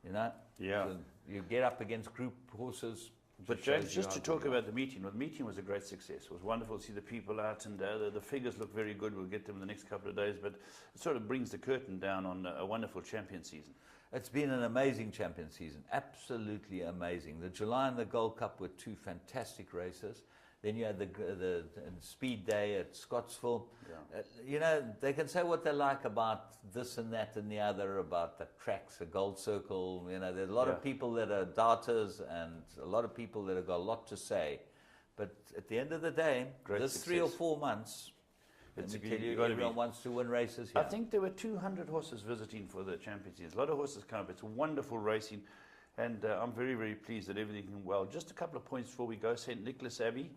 you know, so you get up against group horses. But James, just to talk about the meeting, well, the meeting was a great success. It was wonderful to see the people out, and the figures look very good. We'll get them in the next couple of days, but it sort of brings the curtain down on a wonderful champion season. It's been an amazing champion season, absolutely amazing. The July and the Gold Cup were two fantastic races. Then you had the speed day at Scottsville. Yeah. You know, they can say what they like about this and that and the other, about the tracks, the Gold Circle. You know, there's a lot of people that are doubters and a lot of people that have got a lot to say. But at the end of the day, this 3 or 4 months, let me tell you, everyone wants to win races here. I think there were 200 horses visiting for the champion season. A lot of horses come up. It's wonderful racing. And I'm very, very pleased that everything went well. Just a couple of points before we go. St. Nicholas Abbey.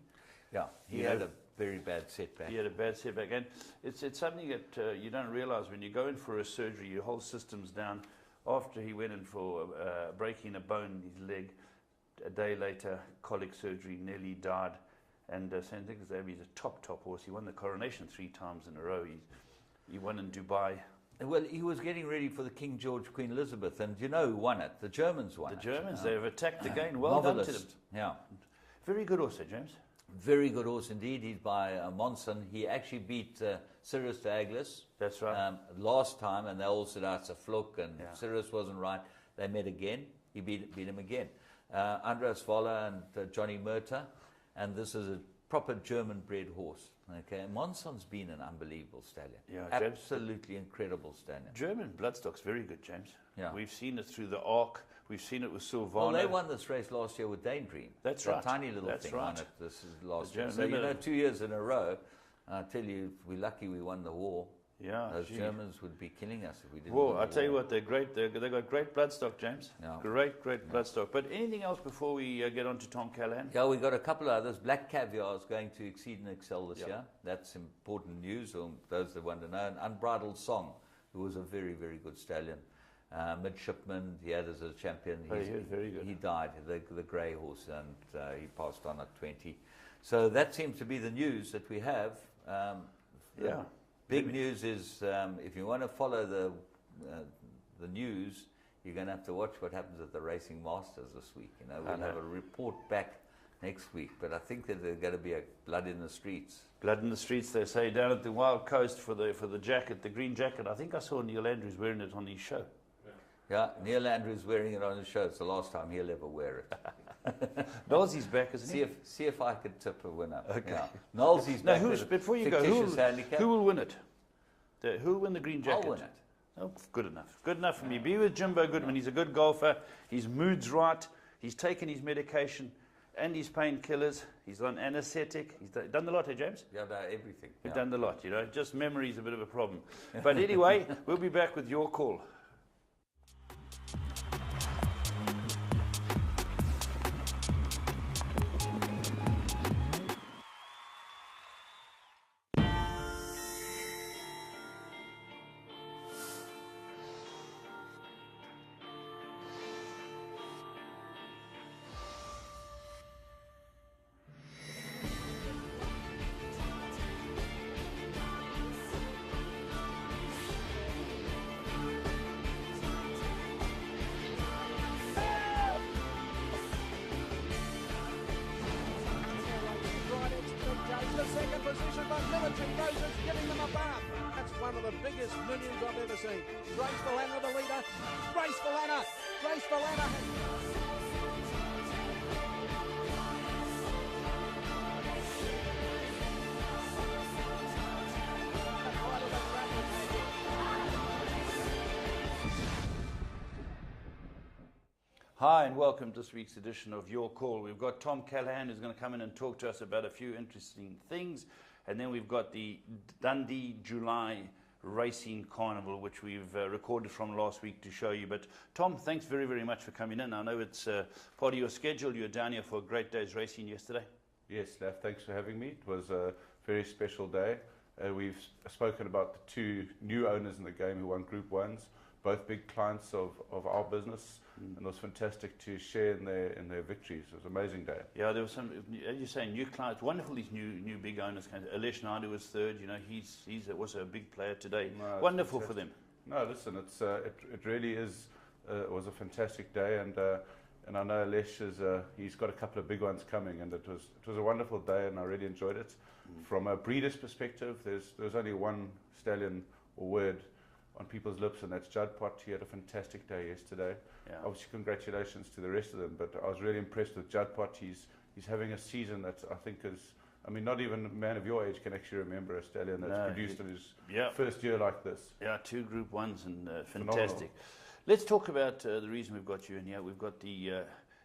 Yeah, he had a very bad setback. He had a bad setback. And it's something that you don't realize when you go in for a surgery, your whole system's down. After he went in for breaking a bone in his leg, a day later, colic surgery, nearly died. And St. Nicholas Abbey is a top horse. He won the coronation 3 times in a row. He won in Dubai. Well, he was getting ready for the King George, Queen Elizabeth, and you know who won it? The Germans won it. The Germans, they've attacked again. Well done to them. Yeah. Very good also, James. Very good horse indeed. He's by Monson. He actually beat Sirius de Aglis. That's right. Last time, and they all said, it's a fluke, and Sirius wasn't right. They met again. He beat him again. Andreas Voller and Johnny Murta, and this is a proper German-bred horse. Okay, Monson's been an unbelievable stallion. Yeah, absolutely incredible stallion. German bloodstock's very good, James. Yeah. We've seen it through the Arc. We've seen it with Silvana. Well, they won this race last year with Daydream. That's that right. Tiny little That's thing right. won it. This is last year. So, you know, 2 years in a row, I tell you, we're lucky we won the war. Yeah, Those gee. Germans would be killing us if we didn't. Well, win I the tell you war. what, they're great. They've got great bloodstock, James. Yeah. Great bloodstock. But anything else before we get on to Tom Callahan? Yeah, we got a couple of others. Black Caviar is going to exceed and excel this Yeah. year. That's important news, or those that want to know. And Unbridled Song, who was a very, very good stallion. Midshipman, he had as a champion. Oh, he was very good. He died, the grey horse, and he passed on at 20. So that seems to be the news that we have. Yeah. Big news is if you want to follow the news, you're going to have to watch what happens at the Racing Masters this week. You know, we'll have a report back next week, but I think that there's going to be a blood in the streets. Blood in the streets, they say, down at the Wild Coast for the jacket, the green jacket. I think I saw Neil Andrews wearing it on his show. Yeah, Neil Andrews wearing it on his show. It's the last time he'll ever wear it. Knowlesy's back, isn't he? See if I could tip a winner. Okay. Yeah. Knowlesy's Now, back. before you go, who will win it? Who will win the green jacket? I'll win it. Oh, good enough. Good enough for me. Be with Jimbo Goodman. He's a good golfer. His mood's right. He's taken his medication and his painkillers. He's on anesthetic. He's done the lot, eh, James? Yeah, no, everything. You've Yeah. done the lot, you know. Just memory's a bit of a problem. But anyway, we'll be back with your call. Second position, but Military Roses giving them a bath. That's one of the biggest millions I've ever seen. Grace Valana, the leader. Grace Valana. Grace Valana. Hi and welcome to this week's edition of Your Call. We've got Tom Callahan who's going to come in and talk to us about a few interesting things. And then we've got the Dundee July Racing Carnival, which we've recorded from last week to show you. But Tom, thanks very, very much for coming in. I know it's part of your schedule. You were down here for a great day's racing yesterday. Yes, Laf, thanks for having me. It was a very special day. We've spoken about the two new owners in the game who won Group 1s, both big clients of our business, and it was fantastic to share in their victories. It was an amazing day. Yeah, there was some, as you say, new clients. Wonderful, these new big owners. Alesh Naidu was third. You know, he's also a big player today. No, Wonderful fantastic. for them. No, listen, it really is. It was a fantastic day, and I know Alesh he's got a couple of big ones coming, and it was a wonderful day, and I really enjoyed it. From a breeder's perspective, there's only one stallion or word on people's lips, and that's Judd Pot. He had a fantastic day yesterday. Yeah. Obviously, congratulations to the rest of them, but I was really impressed with Judd Pot. He's having a season that I think is, I mean, not even a man of your age can actually remember a stallion that's produced in his first year like this. Yeah, 2 Group 1s and fantastic. Phenomenal. Let's talk about the reason we've got you in here. We've got the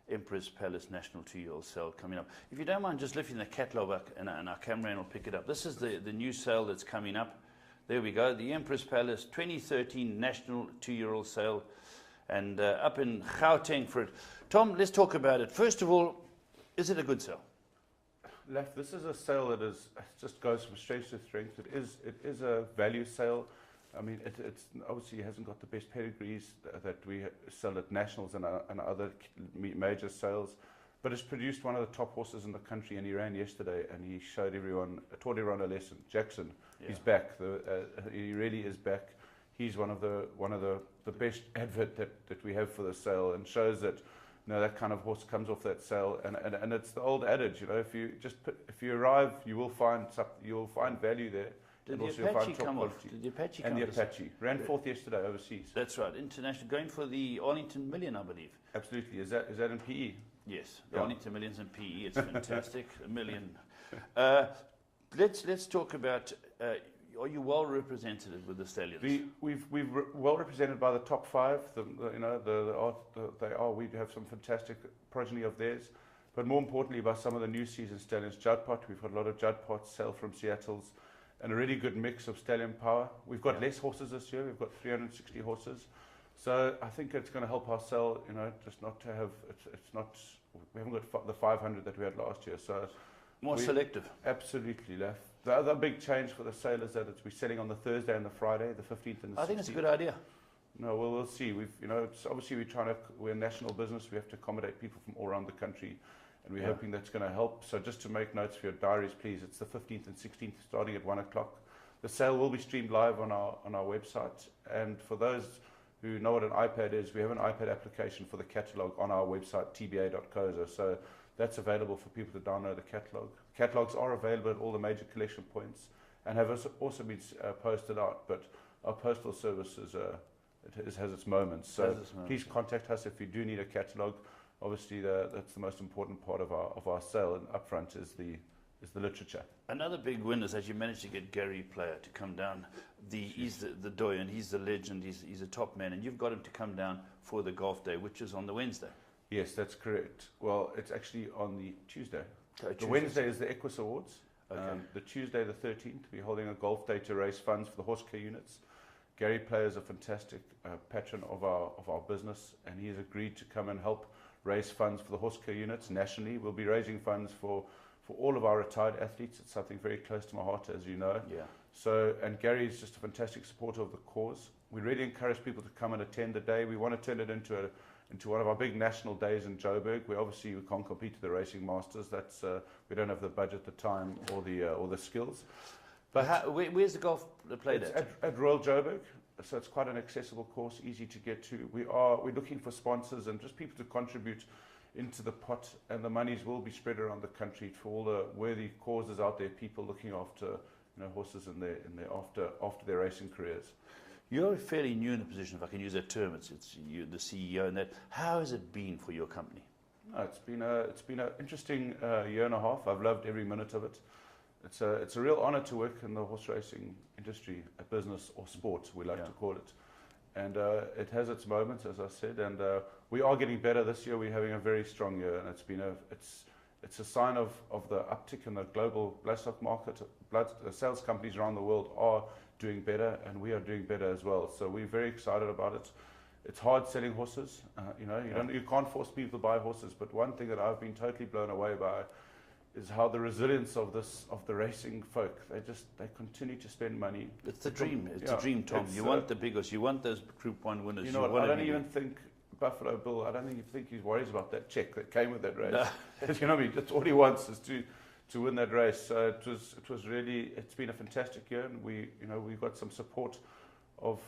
Emperor's Palace National 2-year-old sale coming up. If you don't mind just lifting the catalogue up and our cameraman will pick it up. This is the new sale that's coming up. There we go, the Emperor's Palace 2013 National 2-year-old sale, and up in Gauteng for it. Tom, let's talk about it. First of all, is it a good sale? Laf, this is a sale that just goes from strength to strength. It is a value sale. I mean, it's obviously hasn't got the best pedigrees that we sell at nationals and other major sales, but it's produced one of the top horses in the country, and he ran yesterday, and he taught everyone a lesson. Jackson, he's back. He really is back. He's one of the best advert that we have for the sale, and shows that that kind of horse comes off that sale, and it's the old adage, if you arrive, you will find value there. Did and the also you'll Apache find top come off? quality. Did the Apache And come the off? Apache ran fourth yesterday overseas. That's right, international, going for the Arlington Million, I believe. Absolutely. Is that in PE? Yes, the Yeah. Arlington Millions in PE. It's fantastic. A million. Let's talk about. Are you well represented with the stallions? We've well represented by the top 5. We have some fantastic progeny of theirs, but more importantly by some of the new season stallions. Judd Pot, we've got a lot of Judd Pots, Sale from Seattle's, and a really good mix of stallion power. We've got less horses this year. We've got 360 horses. So I think it's going to help our sale, you know, just not to have, it's not, we haven't got the 500 that we had last year. So More selective. Absolutely, Laf. The other big change for the sale is that we're selling on the Thursday and the Friday, the 15th and the 16th. I think it's a good idea. No, well, we'll see. You know, it's obviously we're a national business. We have to accommodate people from all around the country, and we're hoping that's going to help. So just to make notes for your diaries, please, it's the 15th and 16th, starting at 1 o'clock. The sale will be streamed live on our website. And for those who know what an iPad is, we have an iPad application for the catalogue on our website, tba.coza. So that's available for people to download the catalogue. Catalogues are available at all the major collection points and have also been posted out. But our postal service has its moments. So please contact us if you do need a catalogue. Obviously, that's the most important part of our sale, and upfront is the literature. Another big win is that you managed to get Gary Player to come down. He's the doyen, he's the legend, he's a top man, and you've got him to come down for the golf day, which is on the Wednesday. Yes, that's correct. Well, it's actually on the Tuesday. The Wednesday is the Equus Awards. Okay. The Tuesday, the 13th, we're holding a golf day to raise funds for the horse care units. Gary Player is a fantastic patron of our business, and he has agreed to come and help raise funds for the horse care units nationally. We'll be raising funds for all of our retired athletes. It's something very close to my heart, as you know. Yeah. So, and Gary is just a fantastic supporter of the cause. We really encourage people to come and attend the day. We want to turn it into one of our big national days in Joburg. We can't compete with the Racing Masters. That's we don't have the budget, the time, or the skills. But where's the golf played at Royal Joburg. So it's quite an accessible course, easy to get to. We're looking for sponsors and just people to contribute into the pot, and the monies will be spread around the country for all the worthy causes out there, people looking after horses in their after their racing careers. You're fairly new in the position, if I can use that term. It's you, the CEO, and that. How has it been for your company? It's been an interesting year and a half. I've loved every minute of it. It's a real honour to work in the horse racing industry, a business or sport, we like to call it. And it has its moments, as I said, and we are getting better this year. We're having a very strong year, and it's a sign of the uptick in the global bloodstock market. Sales companies around the world are doing better, and we are doing better as well. So we're very excited about it. It's hard selling horses. You can't force people to buy horses, but one thing that I've been totally blown away by is how the resilience of the racing folk. They continue to spend money. It's the dream. It's a dream, Tom. You want the biggest. You want those Group 1 winners. You know what? I don't even think Buffalo Bill. I don't even think he worries about that check that came with that race. No. You know what I mean? That's all he wants is to win that race. So it was really. It's been a fantastic year, and we've got some support of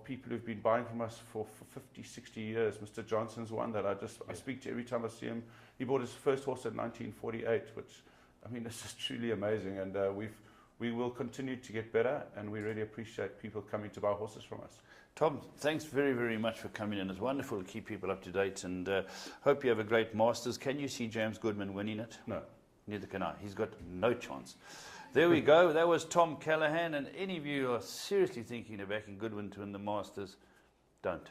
people who've been buying from us for 50, 60 years. Mr. Johnson's one that I speak to every time I see him. He bought his first horse in 1948, which, I mean, this is truly amazing. And we will continue to get better, and we really appreciate people coming to buy horses from us. Tom, thanks very, very much for coming in. It's wonderful to keep people up to date, and hope you have a great Masters. Can you see James Goodman winning it? No. Neither can I. He's got no chance. There we go. That was Tom Callahan, and any of you who are seriously thinking of backing Goodwin to win the Masters, don't.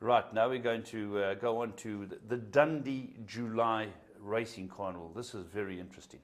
Right, now we're going to go on to the Dundee July Racing Carnival. This is very interesting.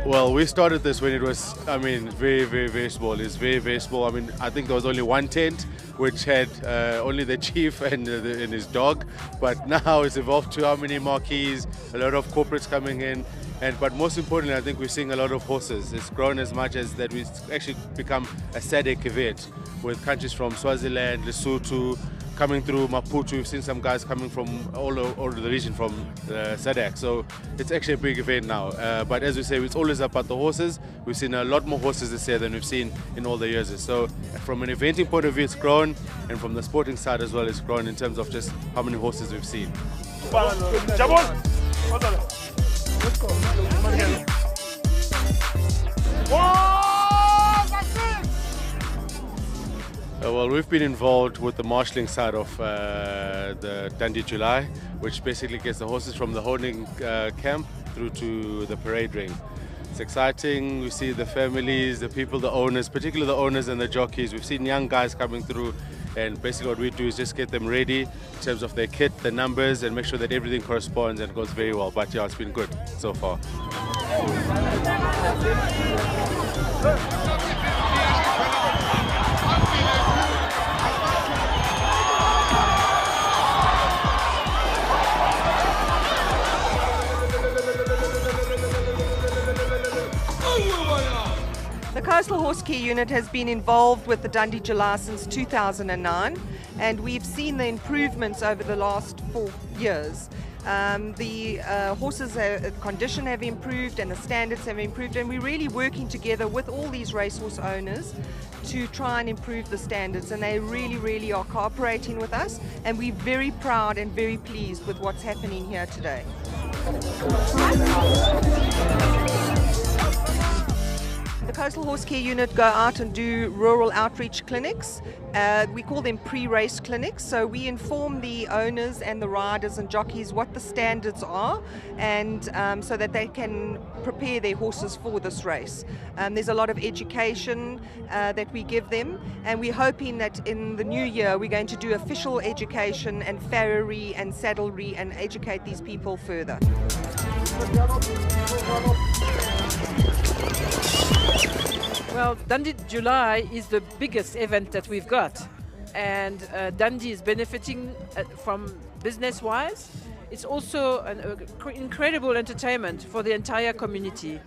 Well, we started this when it was, very, very, very small. It's very, very small. I think there was only one tent, which had only the chief and his dog. But now it's evolved to how many marquees, a lot of corporates coming in. But most importantly, I think we're seeing a lot of horses. It's grown as much as that we've actually become a SADC event with countries from Swaziland, Lesotho, coming through Maputo. We've seen some guys coming from all over the region from SADC. So it's actually a big event now. But as we say, it's always about the horses. We've seen a lot more horses this year than we've seen in all the years. So from an eventing point of view, it's grown. And from the sporting side as well, it's grown in terms of just how many horses we've seen. Let's go. Well, we've been involved with the marshalling side of the Dundee July, which basically gets the horses from the holding camp through to the parade ring. It's exciting. We see the families, the people, the owners, particularly the owners and the jockeys. We've seen young guys coming through, and basically what we do is just get them ready in terms of their kit, the numbers, and make sure that everything corresponds and goes very well. But yeah, it's been good so far. The Coastal Horse Care Unit has been involved with the Dundee July since 2009, and we've seen the improvements over the last 4 years. The horses' condition have improved and the standards have improved, and we're really working together with all these racehorse owners to try and improve the standards, and they really are cooperating with us, and we're very proud and very pleased with what's happening here today. The Coastal Horse Care Unit go out and do rural outreach clinics. We call them pre-race clinics. So we inform the owners and the riders and jockeys what the standards are, and so that they can prepare their horses for this race. There's a lot of education that we give them, and we're hoping that in the new year we're going to do official education and farriery and saddlery and educate these people further. Well, Dundee July is the biggest event that we've got, and Dundee is benefiting from business-wise. It's also an incredible entertainment for the entire community,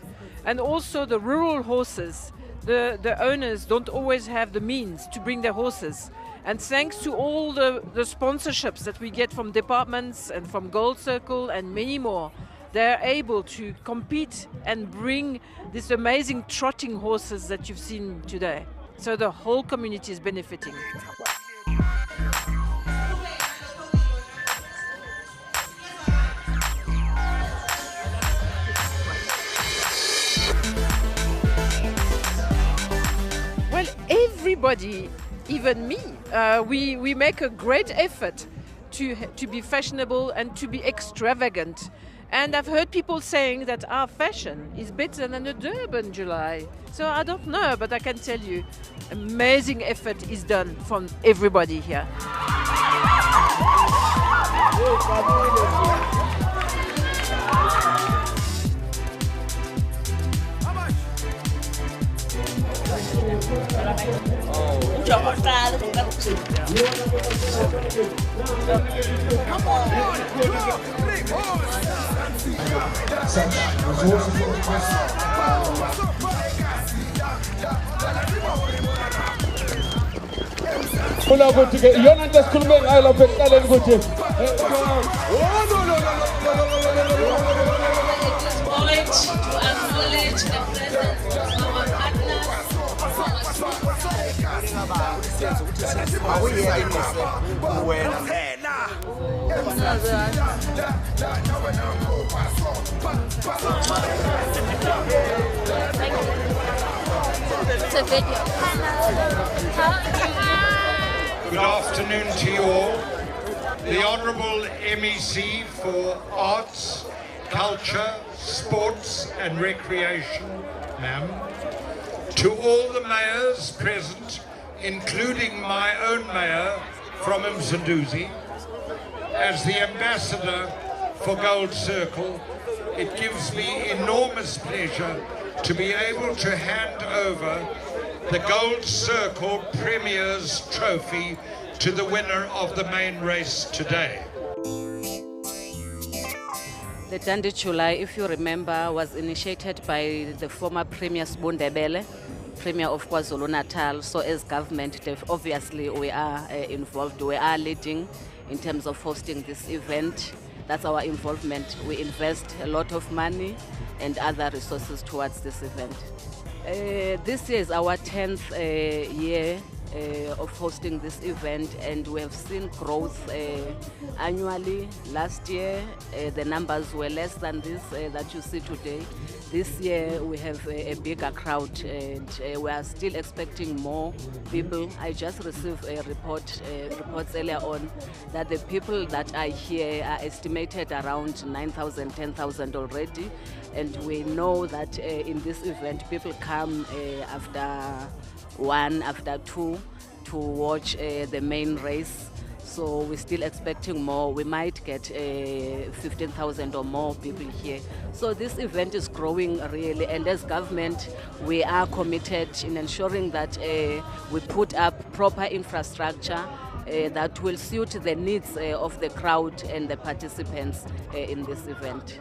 and also the rural horses. The owners don't always have the means to bring their horses, and thanks to all the sponsorships that we get from departments and from Gold Circle and many more, they're able to compete and bring these amazing trotting horses that you've seen today. So the whole community is benefiting. Well, everybody, even me, we make a great effort to be fashionable and to be extravagant. And I've heard people saying that our fashion is better than a Durban July. So I don't know, but I can tell you, amazing effort is done from everybody here. Good afternoon to you all. The Honourable MEC for Arts, Culture, Sports and Recreation, ma'am. To all the mayors present, including my own mayor from Mzanduzi, as the ambassador for Gold Circle, it gives me enormous pleasure to be able to hand over the Gold Circle Premier's Trophy to the winner of the main race today. The Dundee July, if you remember, was initiated by the former Premier Sbu Ndebele, Premier of KwaZulu-Natal. So as government, obviously we are involved, we are leading in terms of hosting this event. That's our involvement. We invest a lot of money and other resources towards this event. This year is our 10th year of hosting this event, and we have seen growth annually. Last year, the numbers were less than this that you see today. This year, we have a bigger crowd, and we are still expecting more people. I just received a reports earlier on that the people that are here are estimated around 9,000, 10,000 already, and we know that in this event, people come after 1, after 2 to watch the main race. So we're still expecting more. We might get 15,000 or more people here. So this event is growing really, and as government, we are committed in ensuring that we put up proper infrastructure that will suit the needs of the crowd and the participants in this event.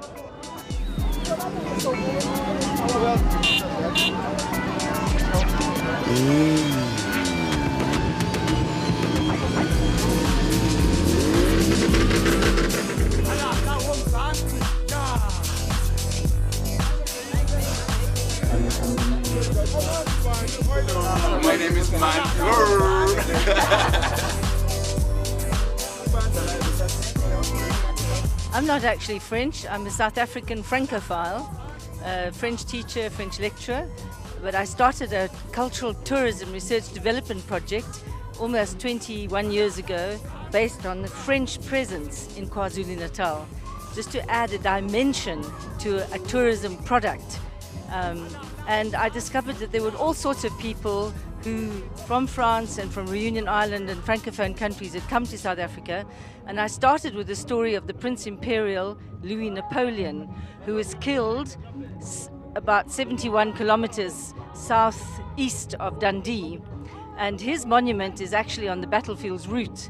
My name is Manfur. I'm not actually French. I'm a South African Francophile, French teacher, French lecturer. But I started a cultural tourism research development project almost 21 years ago based on the French presence in KwaZulu-Natal, just to add a dimension to a tourism product. And I discovered that there were all sorts of people who, from France and from Reunion Island and Francophone countries, had come to South Africa. And I started with the story of the Prince Imperial Louis Napoleon, who was killed about 71 kilometers southeast of Dundee. And his monument is actually on the battlefield's route.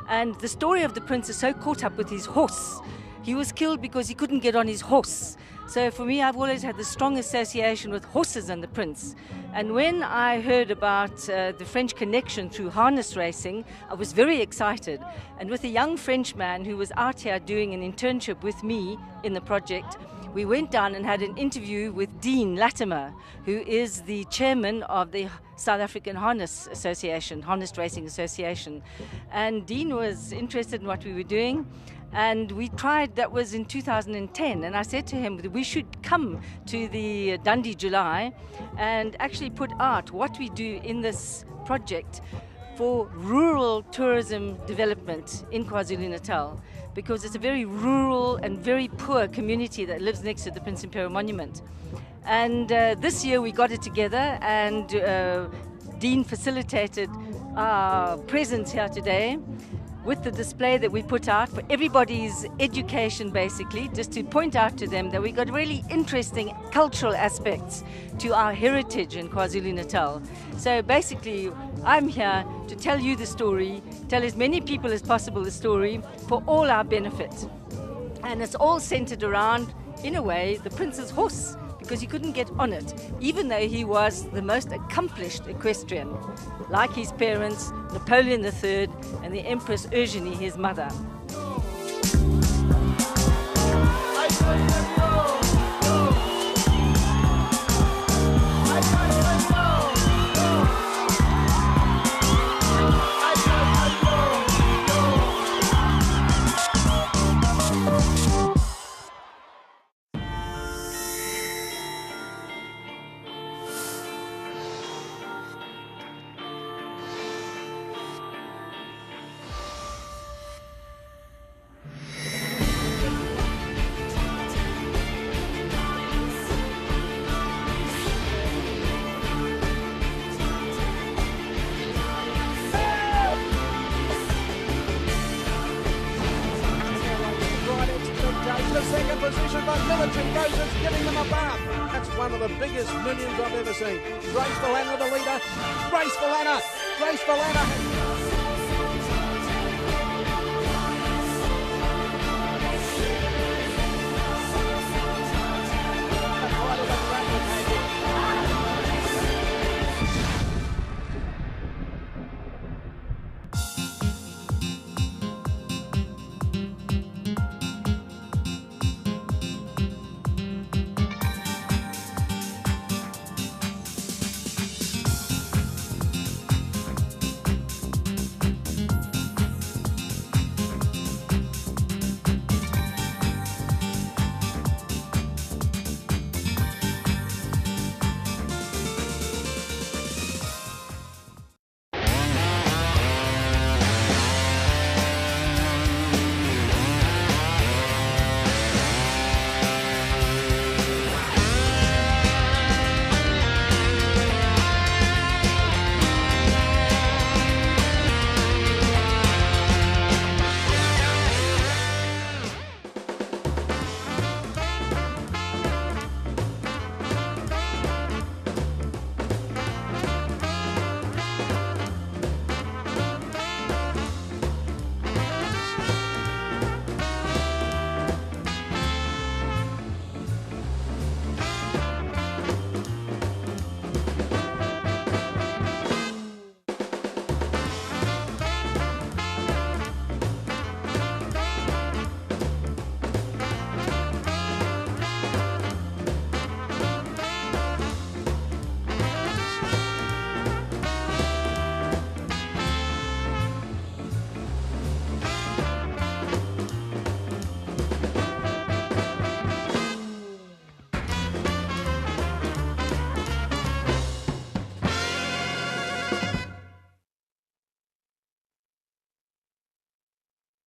And the story of the prince is so caught up with his horse. He was killed because he couldn't get on his horse. So for me, I've always had this strong association with horses and the prince. And when I heard about the French connection through harness racing, I was very excited. And with a young Frenchman who was out here doing an internship with me in the project, we went down and had an interview with Dean Latimer, who is the chairman of the South African Harness Association, Harness Racing Association. And Dean was interested in what we were doing. And we tried, that was in 2010, and I said to him that we should come to the Dundee July and actually put out what we do in this project for rural tourism development in KwaZulu-Natal, because it's a very rural and very poor community that lives next to the Prince Imperial Monument. And this year we got it together, and Dean facilitated our presence here today with the display that we put out for everybody's education, basically, just to point out to them that we got really interesting cultural aspects to our heritage in KwaZulu-Natal. So basically, I'm here to tell you the story, tell as many people as possible the story for all our benefit. And it's all centered around, in a way, the prince's horse, because he couldn't get on it, even though he was the most accomplished equestrian, like his parents, Napoleon III and the Empress Eugenie, his mother. Second position, but Military goes and giving them a bath. That's one of the biggest millions I've ever seen. Grace Valana, the leader. Grace Valana.